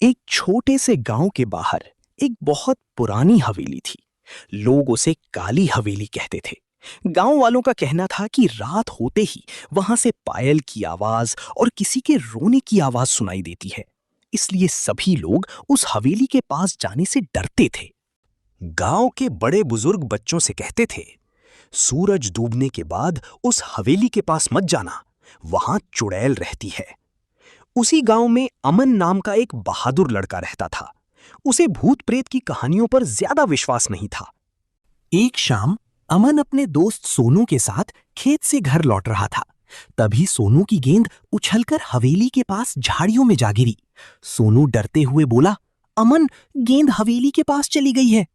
एक छोटे से गांव के बाहर एक बहुत पुरानी हवेली थी। लोग उसे काली हवेली कहते थे। गांव वालों का कहना था कि रात होते ही वहां से पायल की आवाज और किसी के रोने की आवाज सुनाई देती है। इसलिए सभी लोग उस हवेली के पास जाने से डरते थे। गांव के बड़े बुजुर्ग बच्चों से कहते थे, सूरज डूबने के बाद उस हवेली के पास मत जाना, वहां चुड़ैल रहती है। उसी गांव में अमन नाम का एक बहादुर लड़का रहता था। उसे भूत प्रेत की कहानियों पर ज्यादा विश्वास नहीं था। एक शाम अमन अपने दोस्त सोनू के साथ खेत से घर लौट रहा था। तभी सोनू की गेंद उछलकर हवेली के पास झाड़ियों में जा गिरी। सोनू डरते हुए बोला, अमन, गेंद हवेली के पास चली गई है।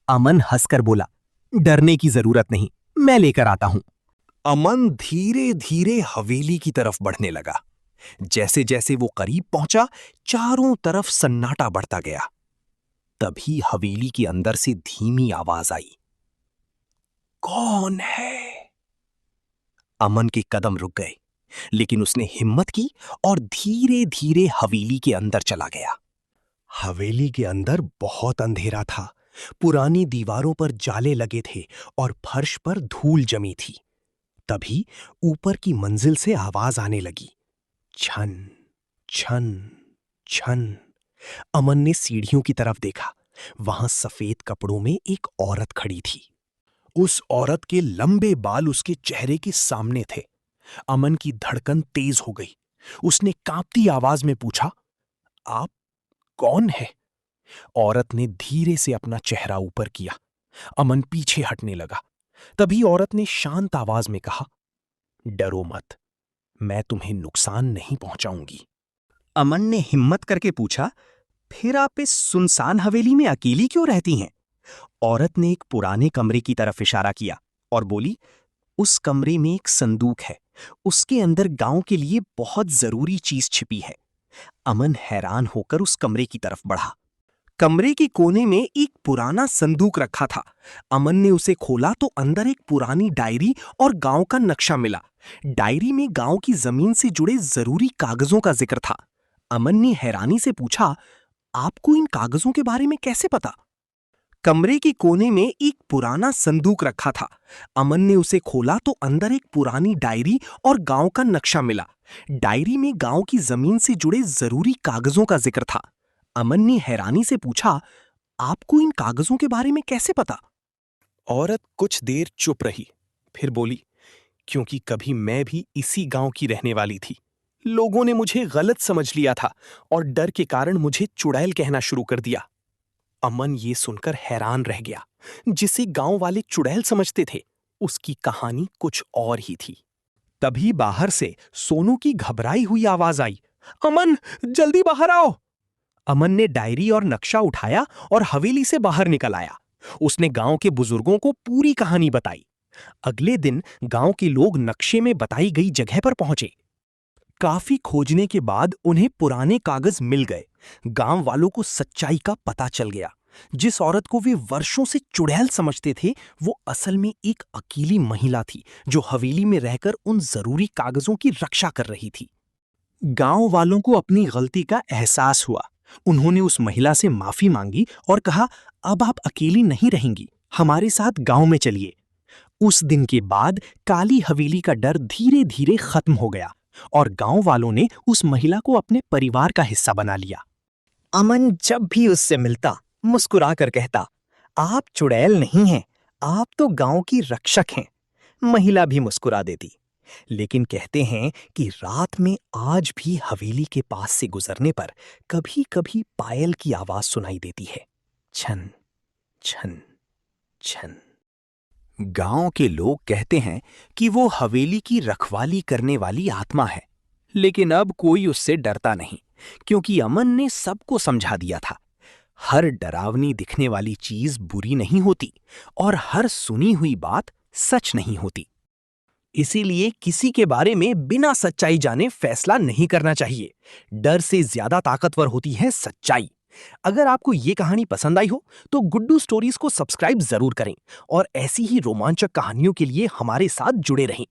अमन हंसकर बोला, डरने की जरूरत नहीं, मैं लेकर आता हूं। अमन धीरे धीरे हवेली की तरफ बढ़ने लगा। जैसे जैसे वो करीब पहुंचा, चारों तरफ सन्नाटा बढ़ता गया। तभी हवेली के अंदर से धीमी आवाज आई, कौन है? अमन के कदम रुक गए, लेकिन उसने हिम्मत की और धीरे धीरे हवेली के अंदर चला गया। हवेली के अंदर बहुत अंधेरा था। पुरानी दीवारों पर जाले लगे थे और फर्श पर धूल जमी थी। तभी ऊपर की मंजिल से आवाज आने लगी, छन छन छन। अमन ने सीढ़ियों की तरफ देखा। वहां सफेद कपड़ों में एक औरत खड़ी थी। उस औरत के लंबे बाल उसके चेहरे के सामने थे। अमन की धड़कन तेज हो गई। उसने कांपती आवाज में पूछा, आप कौन है? औरत ने धीरे से अपना चेहरा ऊपर किया। अमन पीछे हटने लगा। तभी औरत ने शांत आवाज में कहा, डरो मत, मैं तुम्हें नुकसान नहीं पहुंचाऊंगी। अमन ने हिम्मत करके पूछा, फिर आप इस सुनसान हवेली में अकेली क्यों रहती हैं? औरत ने एक पुराने कमरे की तरफ इशारा किया और बोली, उस कमरे में एक संदूक है, उसके अंदर गांव के लिए बहुत जरूरी चीज छिपी है। अमन हैरान होकर उस कमरे की तरफ बढ़ा। कमरे के कोने में एक पुराना संदूक रखा था। अमन ने उसे खोला तो अंदर एक पुरानी डायरी और गांव का नक्शा मिला। डायरी में गांव की जमीन से जुड़े जरूरी कागजों का जिक्र था। अमन ने हैरानी से पूछा, आपको इन कागजों के बारे में कैसे पता? कमरे के कोने में एक पुराना संदूक रखा था। अमन ने उसे खोला तो अंदर एक पुरानी डायरी और गांव का नक्शा मिला। डायरी में गांव की जमीन से जुड़े जरूरी कागजों का जिक्र था। अमन ने हैरानी से पूछा, आपको इन कागजों के बारे में कैसे पता? औरत कुछ देर चुप रही, फिर बोली, क्योंकि कभी मैं भी इसी गांव की रहने वाली थी। लोगों ने मुझे गलत समझ लिया था और डर के कारण मुझे चुड़ैल कहना शुरू कर दिया। अमन ये सुनकर हैरान रह गया। जिसे गांव वाले चुड़ैल समझते थे, उसकी कहानी कुछ और ही थी। तभी बाहर से सोनू की घबराई हुई आवाज आई, अमन, जल्दी बाहर आओ। अमन ने डायरी और नक्शा उठाया और हवेली से बाहर निकल आया। उसने गांव के बुजुर्गों को पूरी कहानी बताई। अगले दिन गांव के लोग नक्शे में बताई गई जगह पर पहुंचे। काफी खोजने के बाद उन्हें पुराने कागज मिल गए। गांव वालों को सच्चाई का पता चल गया। जिस औरत को वे वर्षों से चुड़ैल समझते थे, वो असल में एक अकेली महिला थी जो हवेली में रहकर उन जरूरी कागजों की रक्षा कर रही थी। गांव वालों को अपनी गलती का एहसास हुआ। उन्होंने उस महिला से माफी मांगी और कहा, अब आप अकेली नहीं रहेंगी, हमारे साथ गांव में चलिए। उस दिन के बाद काली हवेली का डर धीरे धीरे खत्म हो गया और गांव वालों ने उस महिला को अपने परिवार का हिस्सा बना लिया। अमन जब भी उससे मिलता, मुस्कुराकर कहता, आप चुड़ैल नहीं हैं, आप तो गांव की रक्षक हैं। महिला भी मुस्कुरा देती। लेकिन कहते हैं कि रात में आज भी हवेली के पास से गुजरने पर कभी कभी पायल की आवाज सुनाई देती है, छन छन छन। गांव के लोग कहते हैं कि वो हवेली की रखवाली करने वाली आत्मा है। लेकिन अब कोई उससे डरता नहीं, क्योंकि अमन ने सबको समझा दिया था, हर डरावनी दिखने वाली चीज बुरी नहीं होती और हर सुनी हुई बात सच नहीं होती। इसीलिए किसी के बारे में बिना सच्चाई जाने फैसला नहीं करना चाहिए। डर से ज्यादा ताकतवर होती है सच्चाई। अगर आपको ये कहानी पसंद आई हो तो गुड्डू स्टोरीज को सब्सक्राइब जरूर करें और ऐसी ही रोमांचक कहानियों के लिए हमारे साथ जुड़े रहें।